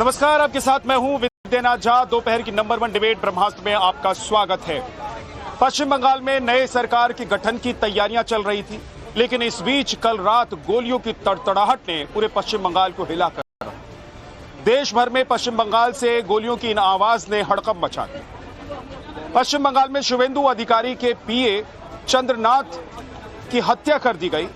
नमस्कार, आपके साथ मैं हूं विद्यानाथ झा। दोपहर की नंबर 1 डिबेट ब्रह्मास्त्र में आपका स्वागत है। पश्चिम बंगाल में नए सरकार के गठन की तैयारियां चल रही थी, लेकिन इस बीच कल रात गोलियों की तड़तड़ाहट ने पूरे पश्चिम बंगाल को हिलाकर रखा। देश भर में पश्चिम बंगाल से गोलियों की इन आवाज ने हड़कंप मचा दी। पश्चिम बंगाल में शुवेंदु अधिकारी के पीए चंद्रनाथ की हत्या कर दी गई।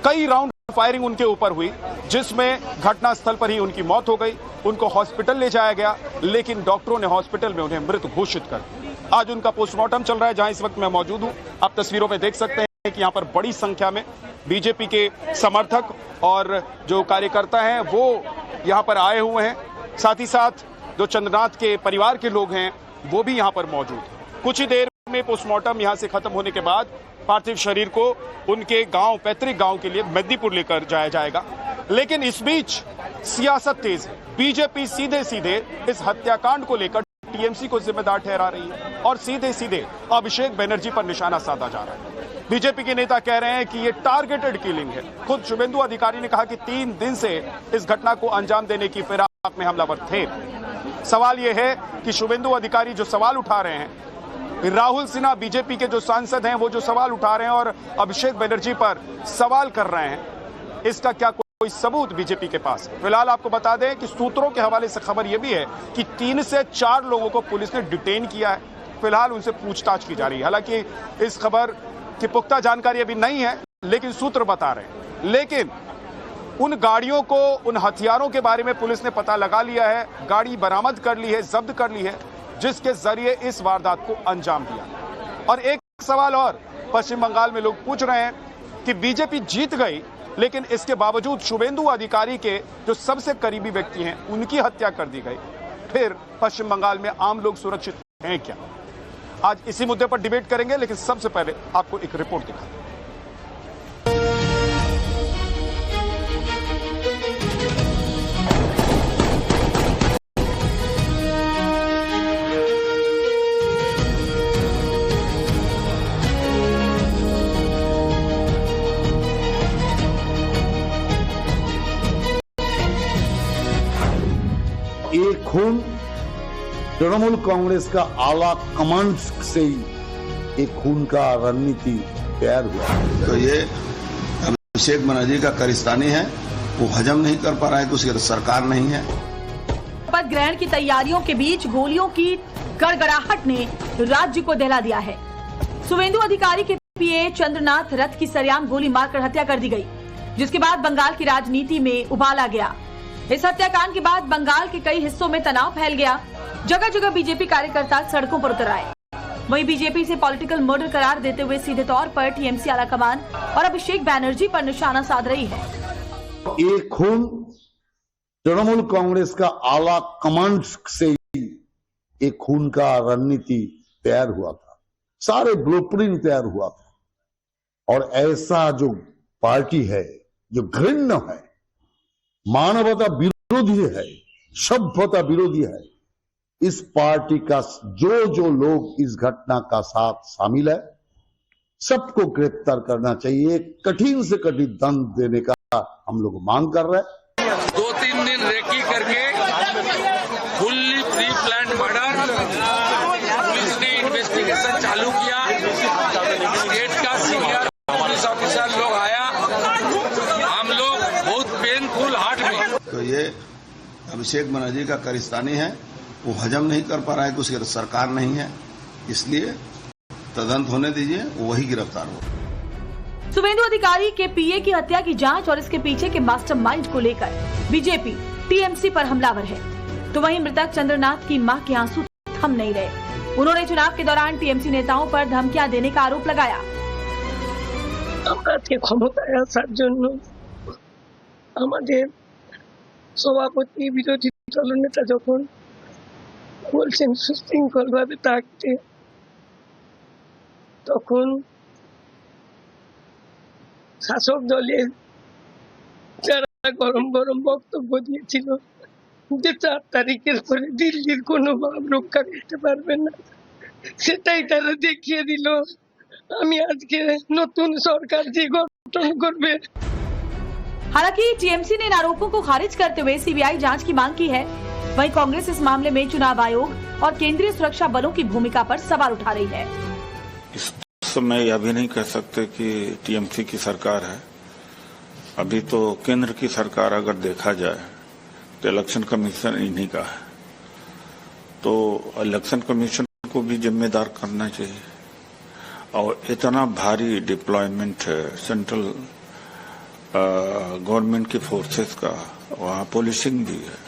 कई राउंड फायरिंग उनके ऊपर हुई, जिसमें घटनास्थल पर ही उनकी मौत हो गई। उनको हॉस्पिटल ले जाया गया, लेकिन डॉक्टरों ने हॉस्पिटल में उन्हें मृत घोषित कर दिया। आज उनका पोस्टमार्टम चल रहा है, जहां इस वक्त मैं मौजूद हूं। आप तस्वीरों में देख सकते हैं कि यहां पर बड़ी संख्या में बीजेपी के समर्थक और जो कार्यकर्ता हैं वो यहां पर आए हुए हैं। साथ ही साथ जो चंद्रनाथ के परिवार के लोग हैं वो भी यहां पर मौजूद हैं। कुछ ही देर में पोस्टमार्टम यहां से खत्म होने के बाद पार्थिव शरीर को उनके गांव, पैतृक गांव के लिए मेदिनीपुर लेकर जाया जाएगा। लेकिन इस बीच सियासत तेज है। बीजेपी सीधे सीधे इस हत्याकांड को लेकर टीएमसी को जिम्मेदार ठहरा रही है और सीधे सीधे अभिषेक बनर्जी पर निशाना साधा जा रहा है। बीजेपी के नेता कह रहे हैं कि ये टारगेटेड किलिंग है। खुद शुवेंदु अधिकारी ने कहा कि 3 दिन से इस घटना को अंजाम देने की फिराक में हमलावर थे। सवाल यह है कि शुवेंदु अधिकारी जो सवाल उठा रहे हैं, राहुल सिन्हा बीजेपी के जो सांसद हैं वो जो सवाल उठा रहे हैं और अभिषेक बनर्जी पर सवाल कर रहे हैं, इसका क्या कोई सबूत बीजेपी के पास है? फिलहाल आपको बता दें कि सूत्रों के हवाले से खबर यह भी है कि 3 से 4 लोगों को पुलिस ने डिटेन किया है। फिलहाल उनसे पूछताछ की जा रही है। हालांकि इस खबर की पुख्ता जानकारी अभी नहीं है, लेकिन सूत्र बता रहे हैं। लेकिन उन गाड़ियों को, उन हथियारों के बारे में पुलिस ने पता लगा लिया है, गाड़ी बरामद कर ली है, जब्त कर ली है, जिसके जरिए इस वारदात को अंजाम दिया। और एक सवाल और पश्चिम बंगाल में लोग पूछ रहे हैं कि बीजेपी जीत गई, लेकिन इसके बावजूद शुवेंदु अधिकारी के जो सबसे करीबी व्यक्ति हैं उनकी हत्या कर दी गई। फिर पश्चिम बंगाल में आम लोग सुरक्षित हैं क्या? आज इसी मुद्दे पर डिबेट करेंगे, लेकिन सबसे पहले आपको एक रिपोर्ट दिखाते हैं। एक खून तृणमूल कांग्रेस का आला कमांड से ही एक खून का रणनीति तैयार हुआ। तो ये अभिषेक बनर्जी का करिस्तानी है, वो हजम नहीं कर पा रहा है, उसकी सरकार नहीं है। शपथ ग्रहण की तैयारियों के बीच गोलियों की गड़गड़ाहट ने राज्य को दहला दिया है। शुवेंदु अधिकारी के पीए चंद्रनाथ रथ की सरेआम गोली मारकर हत्या कर दी गई, जिसके बाद बंगाल की राजनीति में उबाल आ गया। इस हत्याकांड के बाद बंगाल के कई हिस्सों में तनाव फैल गया। जगह जगह बीजेपी कार्यकर्ता सड़कों पर उतर आए। वहीं बीजेपी से पॉलिटिकल मर्डर करार देते हुए सीधे तौर पर टीएमसी आलाकमान और अभिषेक बनर्जी पर निशाना साध रही है। एक खून तृणमूल कांग्रेस का आला कमांड से ही एक खून का रणनीति तैयार हुआ था, सारे ब्लूप्रिंट तैयार हुआ था। और ऐसा जो पार्टी है, जो घृण्य है, मानवता विरोधी है, सभ्यता विरोधी है, इस पार्टी का जो लोग इस घटना का साथ शामिल है, सबको गिरफ्तार करना चाहिए। कठिन से कठिन दंड देने का हम लोग मांग कर रहे हैं। 2-3 दिन रेकी करके fully pre plan murder, police ने इन्वेस्टिगेशन चालू किया। स्टेट का सीनियर पुलिस ऑफिसर लोग आया, हम लोग बहुत पेनफुल हार्ट में। तो ये अभिषेक बनर्जी का करिस्तानी है, वो हजम नहीं कर पा रहा है, उसकी सरकार नहीं है, इसलिए तदंत होने दीजिए, वही गिरफ्तार हो। शुवेंदु अधिकारी के पीए की हत्या की जांच और इसके पीछे के मास्टरमाइंड को लेकर बीजेपी टीएमसी पर हमलावर है, तो वहीं मृतक चंद्रनाथ की मां के आंसू थम नहीं रहे। उन्होंने चुनाव के दौरान टीएमसी नेताओं पर धमकियां देने का आरोप लगाया। ক্ষমতায় আসার জন্য আমাদের সভাপতি বিরোধী দলনেতা যখন বলছেন সুশৃঙ্খলভাবে থাকতে, তখন শাসক দলের যারা গরম গরম বক্তব্য দিয়েছিল যে 4 তারিখের পরে দিল্লির কোনো ভাব রক্ষা করতে পারবে না, সেটাই তারা দেখিয়ে দিল। আমি আজকে নতুন সরকার যে গঠন করবে। हालांकि टीएमसी ने इन आरोपों को खारिज करते हुए सीबीआई जांच की मांग की है। वहीं कांग्रेस इस मामले में चुनाव आयोग और केंद्रीय सुरक्षा बलों की भूमिका पर सवाल उठा रही है। इस समय यह भी नहीं कह सकते कि टीएमसी की सरकार है। अभी तो केंद्र की सरकार अगर देखा जाए तो इलेक्शन कमीशन इन्हीं का है, तो इलेक्शन कमीशन को भी जिम्मेदार करना चाहिए। और इतना भारी डिप्लॉयमेंट है सेंट्रल गवर्नमेंट की फोर्सेस का, वहाँ पुलिसिंग भी है।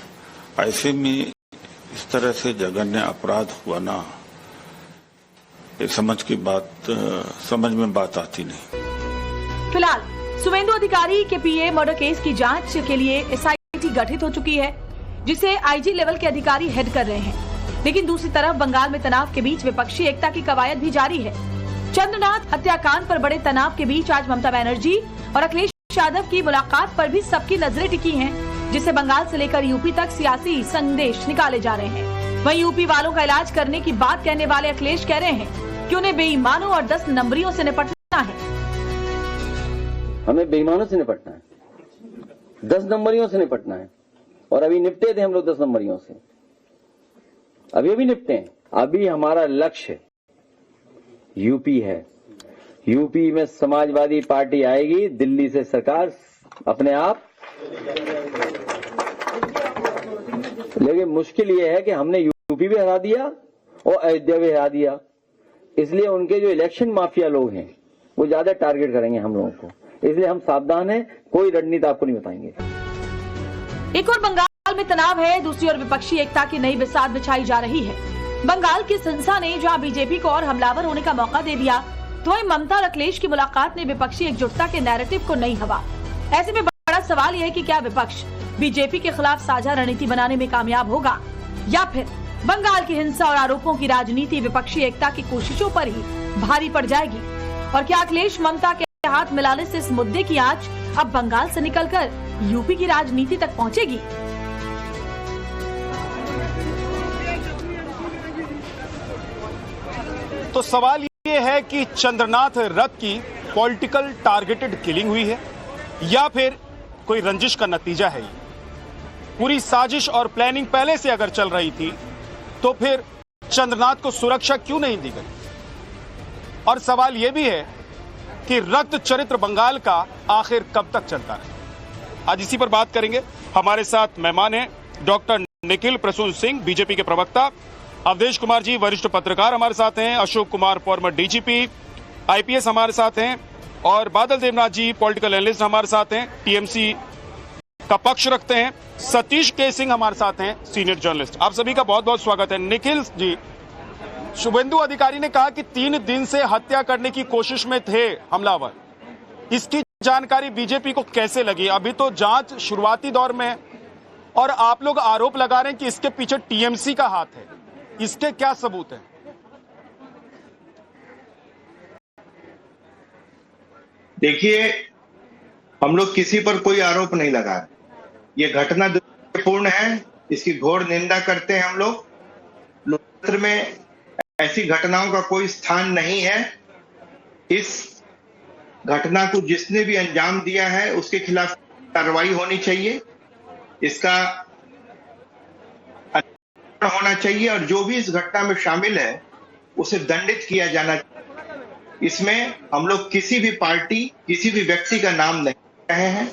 ऐसे में इस तरह से जघन्य अपराध हुआ ना, ये समझ में बात आती नहीं। फिलहाल सुवेंदु अधिकारी के पीए मर्डर केस की जांच के लिए एसआईटी गठित हो चुकी है, जिसे आईजी लेवल के अधिकारी हेड कर रहे हैं। लेकिन दूसरी तरफ बंगाल में तनाव के बीच विपक्षी एकता की कवायद भी जारी है। चंद्रनाथ हत्याकांड पर बड़े तनाव के बीच आज ममता बनर्जी और अखिलेश यादव की मुलाकात पर भी सबकी नजरें टिकी हैं, जिससे बंगाल से लेकर यूपी तक सियासी संदेश निकाले जा रहे हैं। वहीं यूपी वालों का इलाज करने की बात कहने वाले अखिलेश कह रहे हैं कि उन्हें बेईमानों और 10 नंबरियों से निपटना है। हमें बेईमानों से निपटना है, 10 नंबरियों से निपटना है। और अभी निपटे थे हम लोग 10 नंबरियों से, अभी निपटे हैं। अभी हमारा लक्ष्य यूपी है। यूपी में समाजवादी पार्टी आएगी, दिल्ली से सरकार अपने आप। लेकिन मुश्किल ये है कि हमने यूपी भी हरा दिया और अयोध्या भी हरा दिया, इसलिए उनके जो इलेक्शन माफिया लोग हैं वो ज्यादा टारगेट करेंगे हम लोगों को। इसलिए हम सावधान हैं, कोई रणनीति आपको नहीं बताएंगे। एक और बंगाल में तनाव है, दूसरी ओर विपक्षी एकता की नई बिसात बिछाई जा रही है। बंगाल की संसा ने जहां बीजेपी को और हमलावर होने का मौका दे दिया, तो वहीं ममता और अखिलेश की मुलाकात ने विपक्षी एकजुटता के नैरेटिव को नई हवा। ऐसे में बड़ा सवाल यह है कि क्या विपक्ष बीजेपी के खिलाफ साझा रणनीति बनाने में कामयाब होगा, या फिर बंगाल की हिंसा और आरोपों की राजनीति विपक्षी एकता की कोशिशों पर ही भारी पड़ जाएगी। और क्या अखिलेश ममता के हाथ मिलाने से इस मुद्दे की आंच अब बंगाल से निकलकर यूपी की राजनीति तक पहुंचेगी? तो सवाल ये है कि चंद्रनाथ रथ की पॉलिटिकल टारगेटेड किलिंग हुई है या फिर कोई रंजिश का नतीजा है। पूरी साजिश और प्लानिंग पहले से अगर चल रही थी तो फिर चंद्रनाथ को सुरक्षा क्यों नहीं दी गई? और सवाल यह भी है कि रक्त चरित्र बंगाल का आखिर कब तक चलता रहे। आज इसी पर बात करेंगे। हमारे साथ मेहमान हैं डॉक्टर निखिल प्रसून सिंह, बीजेपी के प्रवक्ता, अवधेश कुमार जी वरिष्ठ पत्रकार हमारे साथ हैं, Ashok Kumar farmer DGP IPS हमारे साथ हैं, और बादल देवनाथ जी पॉलिटिकल एनालिस्ट हमारे साथ हैं, टीएमसी का पक्ष रखते हैं, सतीश के सिंह हमारे साथ हैं, सीनियर जर्नलिस्ट। आप सभी का बहुत बहुत स्वागत है। निखिल जी, शुभेंदु अधिकारी ने कहा कि 3 दिन से हत्या करने की कोशिश में थे हमलावर, इसकी जानकारी बीजेपी को कैसे लगी? अभी तो जांच शुरुआती दौर में है और आप लोग आरोप लगा रहे हैं कि इसके पीछे टीएमसी का हाथ है, इसके क्या सबूत है? देखिए, हम लोग किसी पर कोई आरोप नहीं लगा रहे। ये घटना दुर्भाग्यपूर्ण है, इसकी घोर निंदा करते हैं हम लोग। लोकतंत्र में ऐसी घटनाओं का कोई स्थान नहीं है। इस घटना को जिसने भी अंजाम दिया है उसके खिलाफ कार्रवाई होनी चाहिए, इसका होना चाहिए, और जो भी इस घटना में शामिल है उसे दंडित किया जाना चाहिए। इसमें हम लोग किसी भी पार्टी, किसी भी व्यक्ति का नाम नहीं रहे हैं।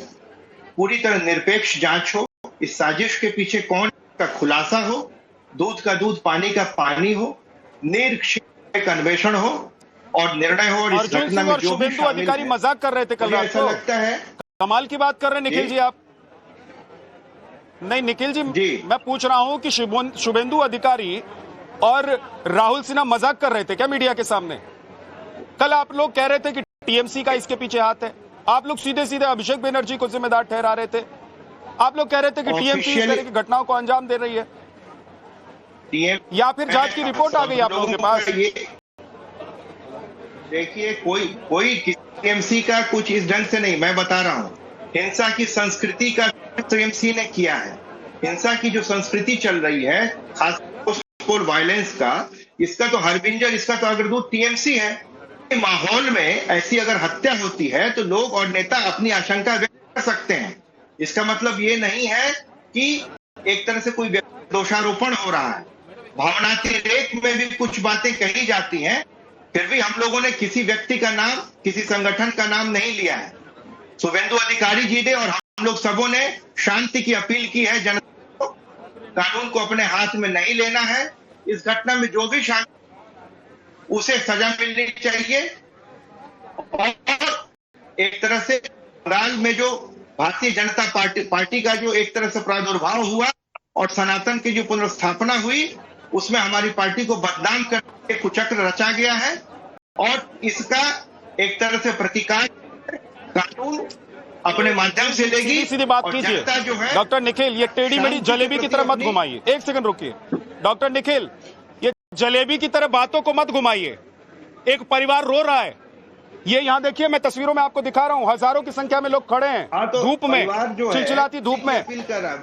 पूरी तरह निरपेक्ष जांच हो, इस साजिश के पीछे कौन का खुलासा हो, दूध का दूध पानी का पानी हो, निष्पक्ष अन्वेषण हो और निर्णय हो। और इस घटना में जो भी अधिकारी मजाक कर रहे थे कल रात, ऐसा लगता है कमाल की बात कर रहे हैं निखिल जी आप। नहीं निखिल जी, मैं पूछ रहा हूं कि शुभेंदु अधिकारी और राहुल सिन्हा मजाक कर रहे थे क्या मीडिया के सामने? कल आप लोग कह रहे थे कि टीएमसी का इसके पीछे हाथ है, आप लोग सीधे सीधे अभिषेक बनर्जी को जिम्मेदार ठहरा रहे थे। आप लोग कह रहे थे कि टीएमसी इस तरह की घटनाओं को अंजाम दे रही है, या फिर जांच की रिपोर्ट आ गई आप लोगों के पास? देखिए, कोई टीएमसी का कुछ इस ढंग से नहीं, मैं बता रहा हूं, हिंसा की संस्कृति का टीएमसी ने किया है। हिंसा की जो संस्कृति चल रही है, खासकर वायलेंस का, इसका तो हरबिंजर, इसका तो अग्रदूत टीएमसी है। माहौल में ऐसी अगर हत्या होती है तो लोग और नेता अपनी आशंका व्यक्त कर सकते हैं। इसका मतलब ये नहीं है कि एक तरह से कोई दोषारोपण हो रहा है, भावनातिरेक में भी कुछ बातें कही जाती हैं, फिर भी हम लोगों ने किसी व्यक्ति का नाम, किसी संगठन का नाम नहीं लिया है। शुभेंदु अधिकारी जी ने और हम लोग सबों ने शांति की अपील की है, जनता को कानून को अपने हाथ में नहीं लेना है। इस घटना में जो भी शामिल उसे सजा मिलनी चाहिए। और एक तरह से बंगाल में जो भारतीय जनता पार्टी का जो एक तरह से प्रादुर्भाव हुआ और सनातन की जो पुनर्स्थापना हुई, उसमें हमारी पार्टी को बदनाम करके कुचक्र रचा गया है और इसका एक तरह से प्रतिकार कानून अपने माध्यम से लेगी। सीधी बात कीजिए जो है डॉक्टर निखिल, ये टेढ़ी मेढ़ी जलेबी की तरह मत घुमाइए। एक सेकंड रुकिए डॉक्टर निखिल, ये जलेबी की तरह बातों को मत घुमाइए। एक परिवार रो रहा है, ये यहाँ देखिए, मैं तस्वीरों में आपको दिखा रहा हूँ, हजारों की संख्या में लोग खड़े हैं धूप में, चिलचिलाती धूप में, अपील कर रहा है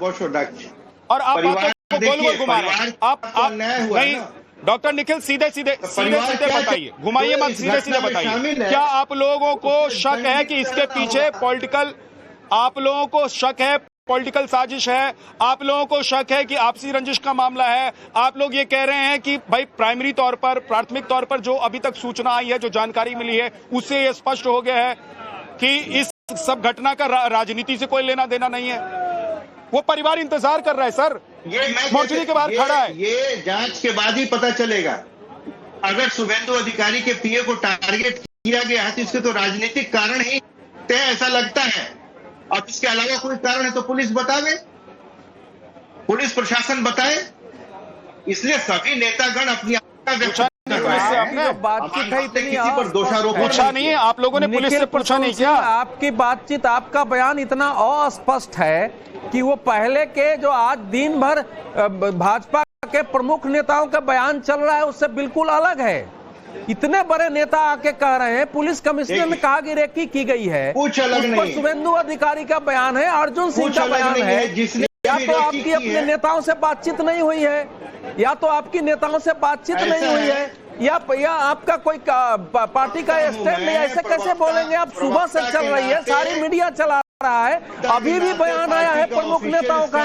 और आप बातों को गोल गोल घुमा रहे हैं। आप नहीं डॉक्टर निखिल, सीधे बताइए, घुमाइए मत, सीधे बताइए। क्या आप लोगों को शक है कि इसके पीछे पॉलिटिकल, आप लोगों को शक है पॉलिटिकल साजिश है, आप लोगों को शक है कि आपसी रंजिश का मामला है? आप लोग ये कह रहे हैं कि भाई प्राइमरी तौर पर, प्राथमिक तौर पर जो अभी तक सूचना आई है, जो जानकारी मिली है, उससे ये स्पष्ट हो गया है कि इस सब घटना का राजनीति से कोई लेना देना नहीं है। वो परिवार इंतजार कर रहा है सर, ये मोर्चरी के बाहर खड़ा है। ये जांच के बाद ही पता चलेगा। अगर शुभेंदु अधिकारी के पीए को टारगेट किया गया है तो इसके तो राजनीतिक कारण ही ऐसा लगता है। अब इसके अलावा कोई कारण है तो पुलिस बतावे, पुलिस प्रशासन बताए। इसलिए सभी नेतागण अपनी बातचीत है इतनी किसी पर दोषारोपण पूछा नहीं है आप लोगों ने, पुलिस से पूछा नहीं किया। आपकी बातचीत, आपका बयान इतना अस्पष्ट है कि वो पहले के जो आज दिन भर भाजपा के प्रमुख नेताओं का बयान चल रहा है उससे बिल्कुल अलग है। इतने बड़े नेता आके कह रहे हैं, पुलिस कमिश्नर ने कहा कि रेकी की गई है, कुछ अलग नहीं है। शुभेंदु अधिकारी का बयान है, अर्जुन सिंह का बयान है। या तो आपकी अपने नेताओं से बातचीत नहीं हुई है, या तो आपकी नेताओं से बातचीत नहीं हुई है, या आपका कोई पार्टी का स्टैंड नहीं। ऐसे कैसे बोलेंगे आप? सुबह से चल रही है, सारी मीडिया चला रहा है, अभी भी बयान आया है प्रमुख नेताओं का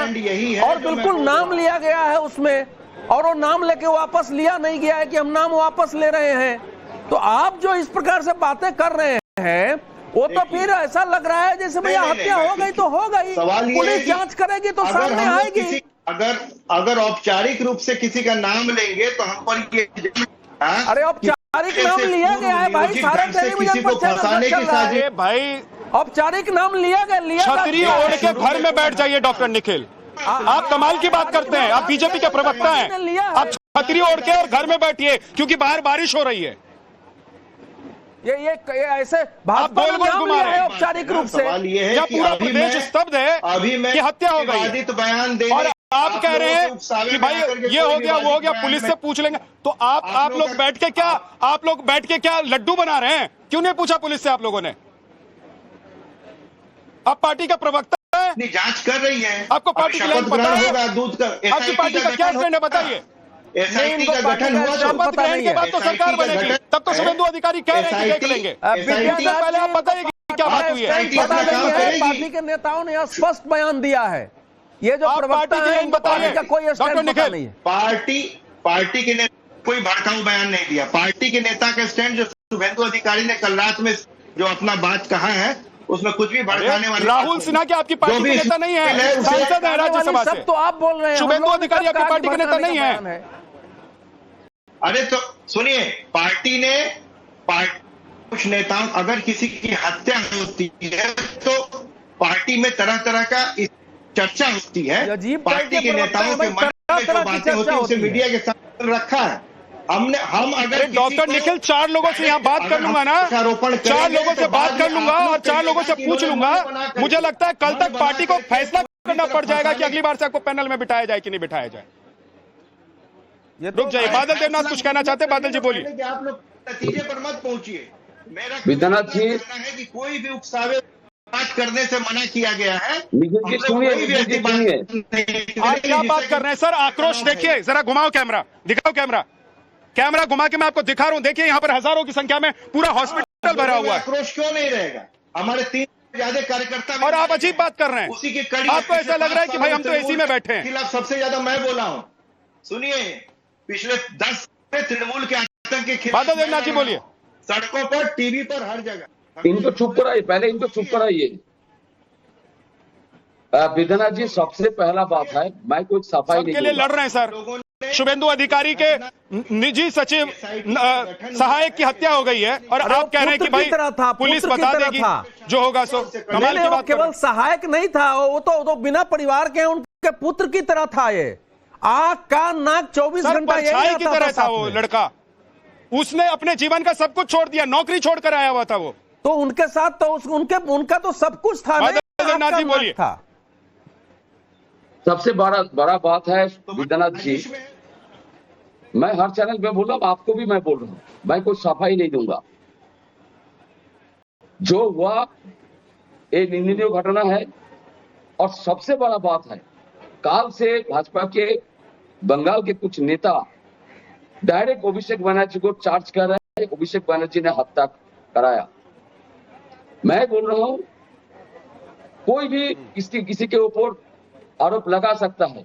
और बिल्कुल नाम लिया गया है उसमें, और वो नाम लेके वापस लिया नहीं गया है कि हम नाम वापस ले रहे हैं। तो आप जो इस प्रकार से बातें कर रहे हैं, वो तो फिर ऐसा लग रहा है जैसे भैया हत्या हो गई तो हो गई, पुलिस जांच करेगी तो सामने आएगी। अगर औपचारिक रूप से किसी का नाम लेंगे तो हम पर ये, अरे औपचारिक नाम लिया गया है भाई, सारे टेलीविजन पर चल रहा है भाई, औपचारिक नाम लिया गया। छतरी ओढ़ के घर में बैठ जाइए डॉक्टर निखिल, आप कमाल की बात करते हैं। आप बीजेपी के प्रवक्ता हैं, आप छतरी ओढ़ के और घर में बैठिए क्योंकि बाहर बारिश हो रही है। ये ऐसे भाजपा ने नाम लिया है औपचारिक रूप से, या पूरा प्रदेश स्तब्ध है कि हत्या हो गई बयान दे, और आप कह रहे हैं कि भाई ये हो गया वो हो गया, पुलिस से पूछ लेंगे। तो आप लोग बैठ के क्या लड्डू बना रहे हैं? क्यों नहीं पूछा पुलिस से आप लोगों ने? आप पार्टी का प्रवक्ता है, जांच कर रही है, आपको पार्टी की लाइन पता है? दूध का आपकी पार्टी का क्या स्टैंड है बताइए। एसआईटी का गठन हुआ, शपथ ग्रहण के बाद तो सरकार बनेगी, तब तो शुभेंदु अधिकारी कह रहे हैं कि देख लेंगे। पहले आप बताइए क्या बात हुई है। पार्टी के नेताओं ने स्पष्ट बयान दिया है, ये जो प्रवक्ता है इनका कोई स्टैंड पता नहीं है। पार्टी के नेता कोई भड़काऊ बयान नहीं दिया। पार्टी के नेता का स्टैंड जो शुभेंदु अधिकारी ने कल रात में जो अपना बात कहा है, उसमें कुछ भी भड़काने वाले, राहुल सिन्हा की आपकी पार्टी के नेता नहीं है, सांसद है राज्यसभा से। तो आप बोल रहे हैं शुभेंदु अधिकारी आपकी पार्टी के नेता नहीं है। अरे तो सुनिए, पार्टी ने कुछ नेताओं, अगर किसी की हत्या होती है तो पार्टी में तरह तरह का चर्चा होती है। पार्टी के नेताओं के मन में जो बातें होती है उसे मीडिया के सामने रखा है। हम अगर डॉक्टर निखिल 4 लोगों से यहाँ बात कर लूंगा ना, 4 लोगों से बात कर लूंगा और 4 लोगों से पूछ लूंगा, मुझे लगता है कल तक पार्टी को फैसला करना पड़ जाएगा कि अगली बार से आपको पैनल में बिठाया जाए कि नहीं बिठाया जाए। रुक जाइए, बादल देवनाथ कुछ कहना चाहते हैं, बादल जी बोलिए। आप लोग नतीजे पर मत पहुंचिए। मेरा विद्यानाथ जी है कि कोई भी उकसावे बात करने से मना किया गया है। आप क्या बात कर रहे हैं सर? आक्रोश देखिए, जरा घुमाओ कैमरा, दिखाओ कैमरा घुमा के मैं आपको दिखा रहा हूं। देखिए यहाँ पर हजारों की संख्या में पूरा हॉस्पिटल भरा हुआ है। आक्रोश क्यों नहीं रहेगा? हमारे 3 ज्यादा कार्यकर्ता और आप अजीब बात कर रहे हैं। उसी की कड़ी आपको ऐसा लग रहा है कि भाई हम तो एसी में बैठे हैं। खिलाफ सबसे ज्यादा मैं बोला हूं। सुनिए, पिछले 10 तृणमूल के आतंक के खिलाफ बादल देवनाथ जी बोलिए। सड़कों पर, टीवी पर, हर जगह। इनको चुप कराइए, पहले इनको चुप कराइए। विद्यानाथ जी, सबसे पहला बात है, मैं कोई सफाई नहीं के लिए लड़ रहे हैं सर। शुभेंदु अधिकारी के निजी सचिव सहायक की हत्या हो गई है और आप कह रहे हैं कि भाई पुलिस बता देगी जो होगा सो। कमाल की बात। केवल सहायक नहीं था, वो तो बिना परिवार के उनके पुत्र की तरह था। ये आंख कान नाक 24 घंटा परछाई की तरह था वो लड़का। उसने अपने जीवन का सब कुछ छोड़ दिया, नौकरी छोड़कर आया हुआ था वो। तो उनके साथ तो उनका तो सब कुछ था। देवनाथ जी बोलिए। सबसे बड़ा बात है विद्यानाथ जी, मैं हर चैनल पे बोल रहा हूं, आपको भी मैं बोल रहा हूं, मैं कोई सफाई नहीं दूंगा। जो हुआ एक निंदनीय घटना है। और सबसे बड़ा बात है, काल से भाजपा के बंगाल के कुछ नेता डायरेक्ट अभिषेक बनर्जी को चार्ज कर रहे हैं। अभिषेक बनर्जी ने हत्या कराया। मैं बोल रहा हूं, कोई भी किसी के ऊपर आरोप लगा सकता है,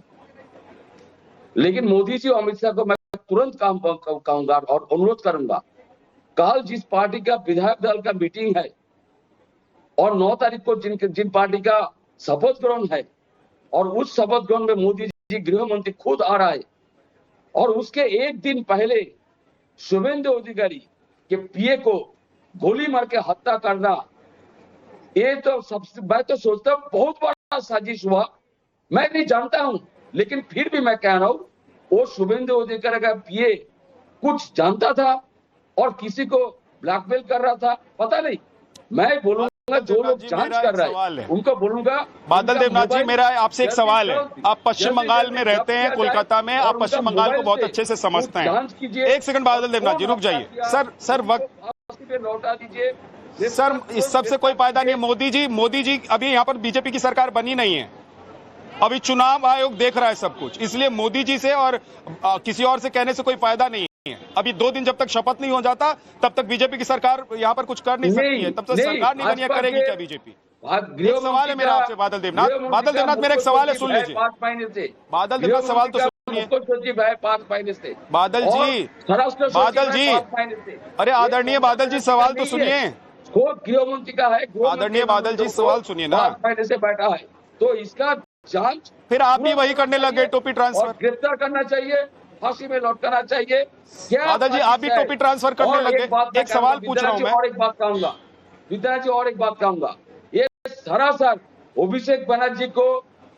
लेकिन मोदी जी और अमित शाह को मैं तुरंत कहूंगा और अनुरोध करूंगा, कल जिस पार्टी का विधायक दल का मीटिंग है और 9 तारीख को जिन पार्टी का शपथ ग्रहण है, और उस शपथ ग्रहण में मोदी जी गृह मंत्री खुद आ रहा है, और उसके एक दिन पहले शुभेंदु अधिकारी के पीए को गोली मार के हत्या करना, ये तो सबसे, मैं तो सोचता हूं बहुत बड़ा साजिश हुआ। मैं नहीं जानता हूं, लेकिन फिर भी मैं कह रहा हूं, वो शुभेंदु अधिकारी का पीए कुछ जानता था और किसी को ब्लैकमेल कर रहा था, पता नहीं। मैं बोलूंगा जो लोग जांच कर रहे हैं उनको बोलूंगा। बादल देवनाथ जी, मेरा आपसे एक सवाल है। आप पश्चिम बंगाल में रहते हैं, कोलकाता में, आप पश्चिम बंगाल को बहुत अच्छे से समझते हैं। एक सेकंड बादल देवनाथ जी रुक जाइए। सर वक्त लौटा दीजिए सर, इस सबसे कोई फायदा नहीं है। मोदी जी अभी यहाँ पर बीजेपी की सरकार बनी नहीं है, अभी चुनाव आयोग देख रहा है सब कुछ, इसलिए मोदी जी से और किसी और से कहने से कोई फायदा नहीं है। अभी 2 दिन जब तक शपथ नहीं हो जाता तब तक बीजेपी की सरकार यहाँ पर कुछ कर नहीं सकती है, तब तक सरकार नहीं बनी, करेगी क्या बीजेपी? एक सवाल है मेरा आपसे बादल देवनाथ, मेरा एक सवाल है, सुन लीजिए। 5 महीने से बादल देवनाथ सवाल तो सुनिए। 5 महीने से बादल जी, अरे आदरणीय बादल जी सवाल तो सुनिए। गृह मंत्री का है, आदरणीय बादल जी सवाल सुनिए ना। 5 महीने से बैठा है, तो इसका जांच फिर आप भी वही करने लगे, टोपी ट्रांसफर। गिरफ्तार करना चाहिए, फांसी में लौटना चाहिए। बादल जी आप भी टोपी ट्रांसफर करने लगे। एक सवाल पूछ रहा हूँ मैं। और एक बात कहूंगा विद्यानाथ जी, और एक बात कहूंगा, ये सरासर अभिषेक बनर्जी को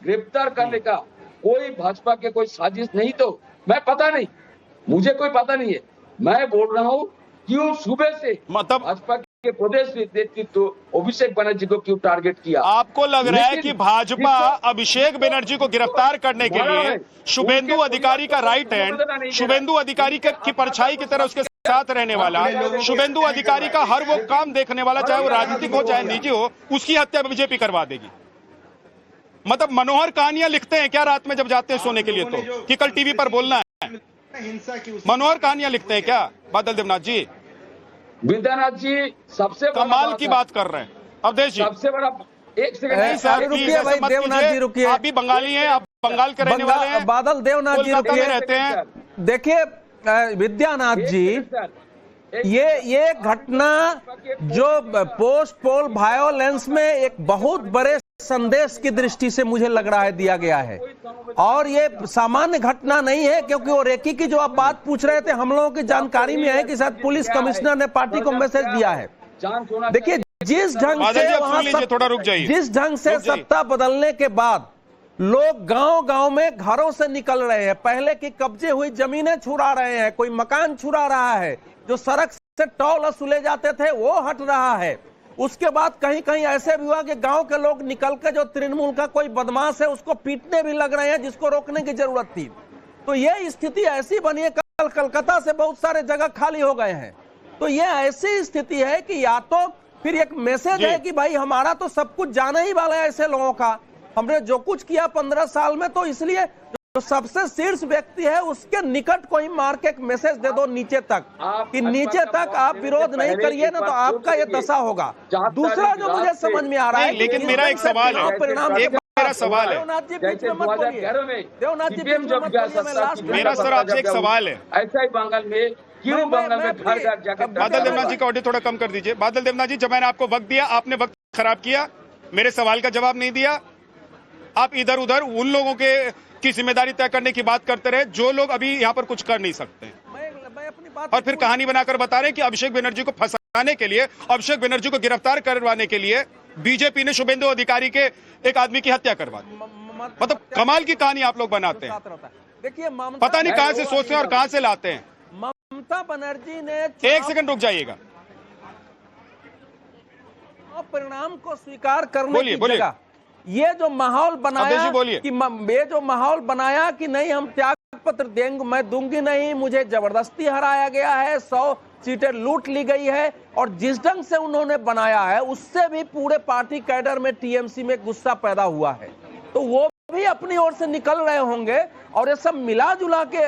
गिरफ्तार करने का कोई भाजपा के कोई साजिश नहीं, तो मैं पता नहीं, मुझे कोई पता नहीं है। मैं बोल रहा हूँ क्यों सुबह से मतलब भाजपा के प्रदेश नेतृत्व अभिषेक बनर्जी को क्यों टारगेट किया? आपको लग रहा है कि भाजपा अभिषेक बनर्जी को गिरफ्तार करने के लिए शुभेंदु अधिकारी का राइट हैंड, शुभेंदु अधिकारी की परछाई की तरह उसके साथ रहने वाला, शुभेंदु अधिकारी का हर वो काम देखने वाला, चाहे वो राजनीतिक हो चाहे निजी हो, उसकी हत्या बीजेपी करवा देगी? मतलब मनोहर कहानियां लिखते हैं क्या रात में जब जाते हैं सोने के लिए, तो कि कल टीवी पर बोलना है? मनोहर कहानियां लिखते हैं क्या बादल देवनाथ जी? विद्यानाथ जी सबसे कमाल की बात कर रहे हैं अवधेश जी। सबसे बड़ा एक सेकंड नहीं सर, रुकिए भाई देवनाथ जी रुकिए। आप भी बंगाली हैं, आप बंगाल के रहने वाले हैं। बादल देवनाथ जी रुकिए, रहते हैं। देखिए विद्यानाथ जी, ये घटना जो पोस्ट पोल वायोलेंस में एक बहुत बड़े संदेश की दृष्टि से मुझे लग रहा है दिया गया है, और ये सामान्य घटना नहीं है, क्योंकि वो रेकी की जो आप बात पूछ रहे थे, हम लोगों की जानकारी में है कि शायद पुलिस कमिश्नर ने पार्टी को मैसेज दिया है। देखिए जिस ढंग से वहां थोड़ा रुक जाइए, जिस ढंग से सत्ता बदलने के बाद लोग गांव-गांव में घरों से निकल रहे हैं, पहले की कब्जे हुई जमीनें छुड़ा रहे हैं, कोई मकान छुड़ा रहा है, जो सड़क से टोल वसूले जाते थे वो हट रहा है। उसके बाद कहीं कहीं ऐसे भी हुआ कि गांव के लोग निकल के जो तृणमूल का कोई बदमाश है उसको पीटने भी लग रहे हैं, जिसको रोकने की जरूरत थी। तो ये स्थिति ऐसी बनी है, कल कलकत्ता से बहुत सारे जगह खाली हो गए हैं। तो ये ऐसी स्थिति है कि या तो फिर एक मैसेज है कि भाई हमारा तो सब कुछ जाने ही वाला है ऐसे लोगों का, हमने जो कुछ किया 15 साल में, तो इसलिए जो सबसे शीर्ष व्यक्ति है उसके निकट को ही मार के एक मैसेज दे दो नीचे तक कि नीचे तक आप विरोध नहीं करिए ना तो आपका ये दशा होगा। दूसरा जो मुझे समझ में आ रहा है, लेकिन मेरा एक सवाल है, मेरा सवाल है, मेरा सर आपसे एक सवाल है, ऐसा ही बंगाल में क्यों बंगाल में घर घर जाकर बादल देवनाथ जी का ऑडियो थोड़ा कम कर दीजिए। बादल देवनाथ जी, जब मैंने आपको वक्त दिया आपने वक्त खराब किया, मेरे सवाल का जवाब नहीं दिया। आप इधर उधर उन लोगों के की जिम्मेदारी तय करने की बात करते रहे जो लोग अभी यहाँ पर कुछ कर नहीं सकते, और फिर कहानी बनाकर बता रहे हैं कि अभिषेक बनर्जी को फंसाने के लिए, अभिषेक बनर्जी को गिरफ्तार करवाने के लिए बीजेपी ने शुभेंदु अधिकारी के एक आदमी की हत्या करवा दी। मतलब कमाल की कहानी आप लोग बनाते हैं। देखिए, पता नहीं कहां से सोचते हैं और कहां से लाते हैं। ममता बनर्जी ने एक सेकंड रुक जाइएगा, परिणाम को स्वीकार करने की जगह ये जो माहौल बनाया कि ये जो माहौल बनाया कि नहीं हम त्याग पत्र देंगे, मैं दूंगी नहीं, मुझे जबरदस्ती हराया गया है, 100 सीटें लूट ली गई है, और जिस ढंग से उन्होंने बनाया है उससे भी पूरे पार्टी कैडर में टीएमसी में गुस्सा पैदा हुआ है। तो वो भी अपनी ओर से निकल रहे होंगे और ये सब मिला जुला के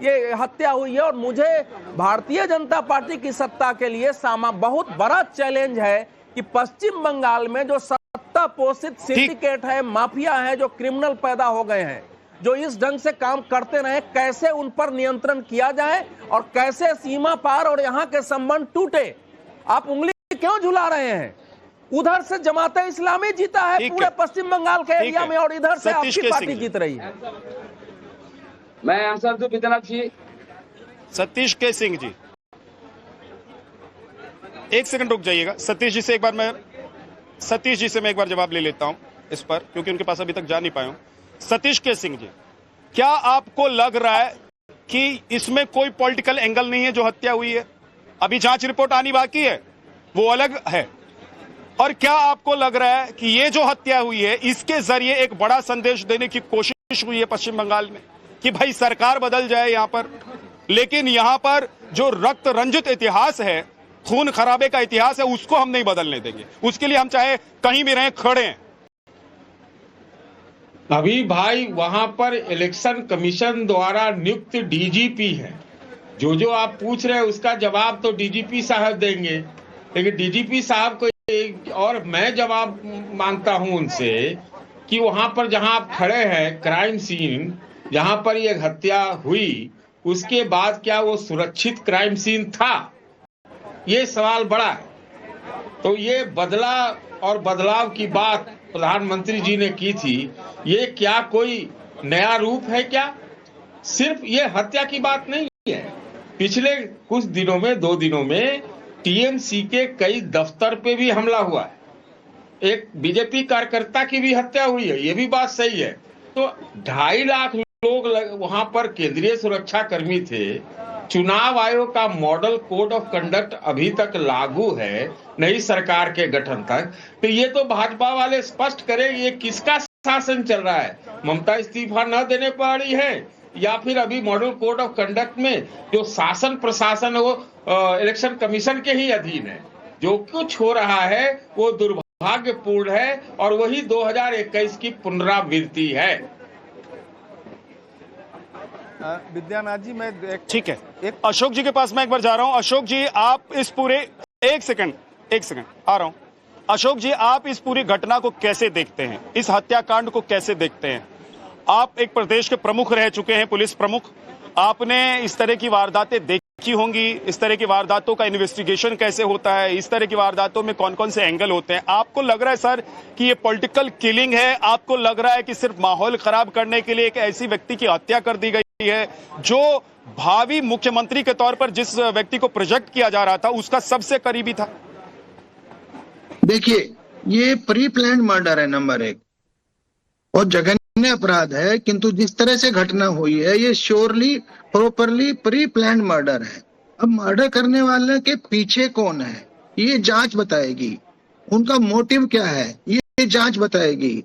ये हत्या हुई है। और मुझे भारतीय जनता पार्टी की सत्ता के लिए बहुत बड़ा चैलेंज है कि पश्चिम बंगाल में जो सत्ता पोषित सिंडिकेट है, माफिया है, जो क्रिमिनल पैदा हो गए हैं, जो इस ढंग से काम करते रहे, कैसे उन पर नियंत्रण किया जाए और कैसे सीमा पार और यहाँ के संबंध टूटे। आप उंगली क्यों झुला रहे हैं? उधर से जमाते इस्लामी जीता है पूरे पश्चिम बंगाल के एरिया में और इधर से आपकी पार्टी जीत रही है। मैं आंसर दूं विद्यानाथ जी। सतीश के सिंह जी, एक सेकंड रुक जाइएगा। सतीश जी से एक बार जवाब ले लेता हूं इस पर, क्योंकि उनके पास अभी तक जा नहीं पाया हूं। सतीश के सिंह जी, क्या आपको लग रहा है कि इसमें कोई पॉलिटिकल एंगल नहीं है जो हत्या हुई है? अभी जांच रिपोर्ट आनी बाकी है, वो अलग है। और क्या आपको लग रहा है कि ये जो हत्या हुई है इसके जरिए एक बड़ा संदेश देने की कोशिश हुई है पश्चिम बंगाल में कि भाई सरकार बदल जाए यहां पर, लेकिन यहां पर जो रक्त रंजित इतिहास है, खून खराबे का इतिहास है, उसको हम नहीं बदलने देंगे, उसके लिए हम चाहे कहीं भी रहें खड़े हैं? अभी भाई वहां पर इलेक्शन कमीशन द्वारा नियुक्त डीजीपी है, जो आप पूछ रहे हैं उसका जवाब तो डीजीपी साहब देंगे, लेकिन डीजीपी साहब को और मैं जवाब मांगता हूं उनसे कि वहां पर जहां आप खड़े हैं क्राइम सीन, जहां पर यह हत्या हुई, उसके बाद क्या वो सुरक्षित क्राइम सीन था? ये सवाल बड़ा है। तो ये बदला और बदलाव की बात प्रधानमंत्री जी ने की थी, ये क्या कोई नया रूप है क्या? सिर्फ ये हत्या की बात नहीं है। पिछले कुछ दिनों में, 2 दिनों में टीएमसी के कई दफ्तर पे भी हमला हुआ है, एक बीजेपी कार्यकर्ता की भी हत्या हुई है, ये भी बात सही है। तो 2.5 लाख लोग वहां पर केंद्रीय सुरक्षा कर्मी थे। चुनाव आयोग का मॉडल कोड ऑफ कंडक्ट अभी तक लागू है नई सरकार के गठन तक। तो ये तो भाजपा वाले स्पष्ट करें ये किसका शासन चल रहा है? ममता इस्तीफा न देने पा रही है या फिर अभी मॉडल कोड ऑफ कंडक्ट में जो शासन प्रशासन वो इलेक्शन कमीशन के ही अधीन है? जो कुछ हो रहा है वो दुर्भाग्यपूर्ण है और वही 2021 की पुनरावृत्ति है। विद्यानाथ जी, मैं ठीक है, अशोक जी के पास मैं एक बार जा रहा हूं। अशोक जी, आप इस पूरे एक सेकंड आ रहा हूं। अशोक जी, आप इस पूरी घटना को कैसे देखते हैं? इस हत्याकांड को कैसे देखते हैं? आप एक प्रदेश के प्रमुख रह चुके हैं, पुलिस प्रमुख, आपने इस तरह की वारदातें देखी होंगी, इस तरह की वारदातों का इन्वेस्टिगेशन कैसे होता है, इस तरह की वारदातों में कौन कौन से एंगल होते हैं। आपको लग रहा है सर कि ये पॉलिटिकल किलिंग है? आपको लग रहा है कि सिर्फ माहौल खराब करने के लिए एक ऐसी व्यक्ति की हत्या कर दी गई है जो भावी मुख्यमंत्री के तौर पर जिस व्यक्ति को प्रोजेक्ट किया जा रहा था उसका सबसे करीबी था? देखिए, ये प्री प्लान्ड मर्डर है नंबर 1 और जघन्य अपराध है, किंतु जिस तरह से घटना हुई है ये surely properly pre planned murder है। अब मर्डर करने वाले के पीछे कौन है ये जांच बताएगी, उनका मोटिव क्या है ये जांच बताएगी,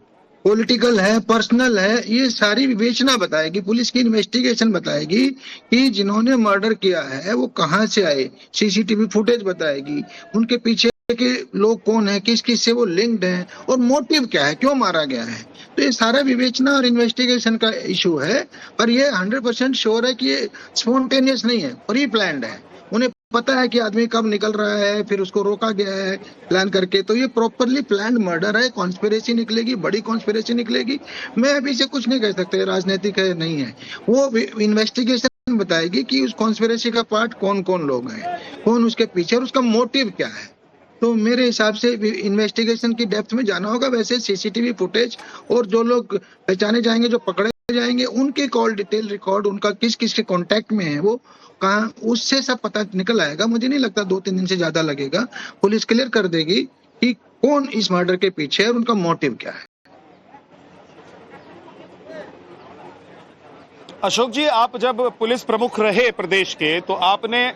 पॉलिटिकल है, पर्सनल है, ये सारी विवेचना बताएगी, पुलिस की इन्वेस्टिगेशन बताएगी कि जिन्होंने मर्डर किया है वो कहां से आए, सीसीटीवी फुटेज बताएगी, उनके पीछे के लोग कौन है, किस किस से वो लिंक्ड हैं और मोटिव क्या है, क्यों मारा गया है। तो ये सारा विवेचना और इन्वेस्टिगेशन का इशू है। पर ये 100% श्योर है कि ये स्पॉन्टेनियस नहीं है, प्री प्लान्ड है। उन्हें पता है कि आदमी कब निकल रहा है, फिर उसको रोका गया है प्लान करके। तो ये प्रॉपरली प्लान्ड मर्डर है। कॉन्स्पिरेसी निकलेगी, बड़ी कॉन्स्पिरेसी निकलेगी। मैं अभी से कुछ नहीं कह सकते राजनीतिक है नहीं है, वो इन्वेस्टिगेशन बताएगी कि उस कॉन्स्पिरेसी का पार्ट कौन कौन लोग हैं, कौन उसके पीछे और उसका मोटिव क्या है। तो मेरे हिसाब से इन्वेस्टिगेशन की डेप्थ में जाना होगा। वैसे सीसीटीवी फुटेज और जो लोग पहचाने जाएंगे, जो पकड़े जाएंगे, उनके कॉल डिटेल रिकॉर्ड, उनका किस किस के कांटेक्ट में है, वो कहाँ, उससे सब पता निकल आएगा। मुझे नहीं लगता 2-3 दिन से ज्यादा लगेगा। पुलिस क्लियर कर देगी कि कौन इस मर्डर के पीछे है और उनका मोटिव क्या है। अशोक जी, आप जब पुलिस प्रमुख रहे प्रदेश के, तो आपने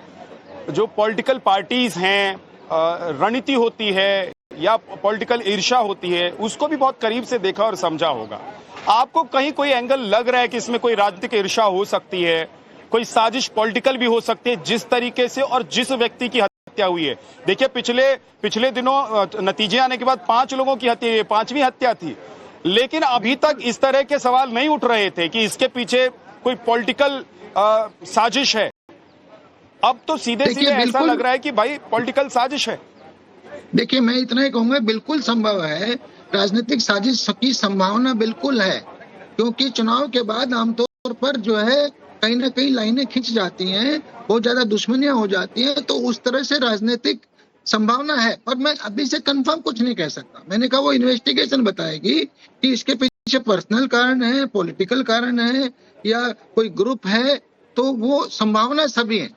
जो पॉलिटिकल पार्टीज हैं, रणनीति होती है या पॉलिटिकल ईर्ष्या होती है, उसको भी बहुत करीब से देखा और समझा होगा। आपको कहीं कोई एंगल लग रहा है कि इसमें कोई राजनीतिक ईर्ष्या हो सकती है, कोई साजिश पॉलिटिकल भी हो सकती है, जिस तरीके से और जिस व्यक्ति की हत्या हुई है? देखिए, पिछले दिनों नतीजे आने के बाद 5 लोगों की हत्या, 5वीं हत्या थी, लेकिन अभी तक इस तरह के सवाल नहीं उठ रहे थे कि इसके पीछे कोई पॉलिटिकल साजिश है। अब तो सीधे सीधे ऐसा लग रहा है कि भाई पॉलिटिकल साजिश है। देखिए, मैं इतना ही कहूंगा, बिल्कुल संभव है, राजनीतिक साजिश की संभावना बिल्कुल है, क्योंकि चुनाव के बाद आमतौर पर जो है कहीं ना कहीं लाइनें खिंच जाती हैं, बहुत ज्यादा दुश्मनियां हो जाती हैं, तो उस तरह से राजनीतिक संभावना है। पर मैं अभी से कंफर्म कुछ नहीं कह सकता। मैंने कहा वो इन्वेस्टिगेशन बताएगी कि इसके पीछे पर्सनल कारण है, पॉलिटिकल कारण है या कोई ग्रुप है, तो वो संभावना सभी है,